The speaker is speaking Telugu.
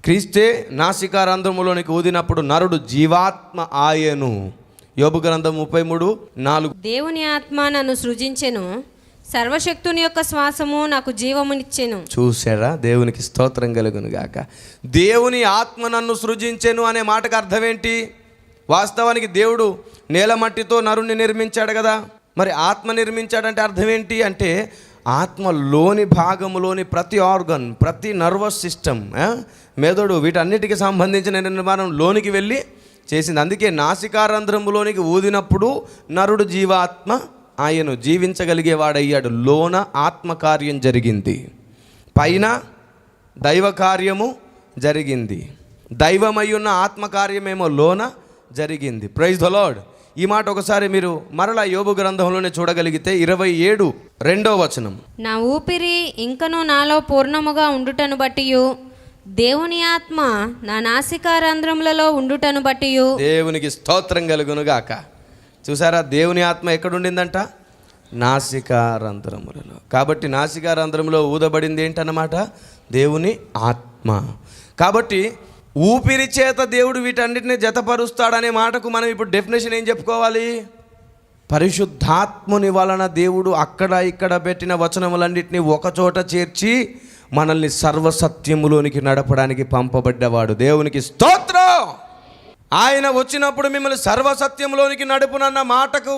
క్రీస్తే నాసికారంధ్రములోనికి ఊదినప్పుడు నరుడు జీవాత్మ ఆయను. యోబు గ్రంథం 33:4. దేవుని ఆత్మ నన్ను సృజించెను, సర్వశక్తుని యొక్క శ్వాసము నాకు జీవమునిచ్చెను. చూసారా? దేవునికి స్తోత్రం కలుగును గాక. దేవుని ఆత్మ నన్ను సృజించెను అనే మాటకు అర్థం ఏంటి? వాస్తవానికి దేవుడు నేల మట్టితో నరుణ్ణి నిర్మించాడు కదా. మరి ఆత్మ నిర్మించాడంటే అర్థం ఏంటి అంటే ఆత్మలోని భాగములోని ప్రతి ఆర్గన్, ప్రతి నర్వస్ సిస్టమ్, మెదడు, వీటన్నిటికీ సంబంధించిన నిర్మాణం లోనికి వెళ్ళి చేసింది. అందుకే నాసికారంధ్రములోనికి ఊదినప్పుడు నరుడు జీవాత్మ ఆయను, జీవించగలిగేవాడయ్యాడు. లోన ఆత్మకార్యం జరిగింది, పైన దైవ కార్యము జరిగింది. దైవమయ్యున్న ఆత్మకార్యమేమో లోన జరిగింది. Praise the lord. ఈ మాట ఒకసారి మీరు మరలా యోబు గ్రంథంలోనే చూడగలిగితే 27:2. నా ఊపిరి ఇంకను నాలో పూర్ణముగా ఉండుటను బట్టియు, దేవుని ఆత్మ నా నాసికారంధ్రములలో ఉండుటను బట్టియు. దేవునికి స్తోత్రం కలుగును గాక. చూసారా? దేవుని ఆత్మ ఎక్కడుండిందంట? నాసికారంధ్రములలో. కాబట్టి నాసికారంధ్రములో ఊదబడింది ఏంటన్నమాట? దేవుని ఆత్మ. కాబట్టి ఊపిరి చేత దేవుడు వీటన్నిటిని జతపరుస్తాడనే మాటకు మనం ఇప్పుడు డెఫినేషన్ ఏం చెప్పుకోవాలి? పరిశుద్ధాత్ముని వలన దేవుడు అక్కడ ఇక్కడ పెట్టిన వచనములన్నింటినీ ఒకచోట చేర్చి మనల్ని సర్వసత్యములోనికి నడపడానికి పంపబడ్డవాడు. దేవునికి స్తోత్రం. ఆయన వచ్చినప్పుడు మిమ్మల్ని సర్వసత్యంలోనికి నడుపునన్న మాటకు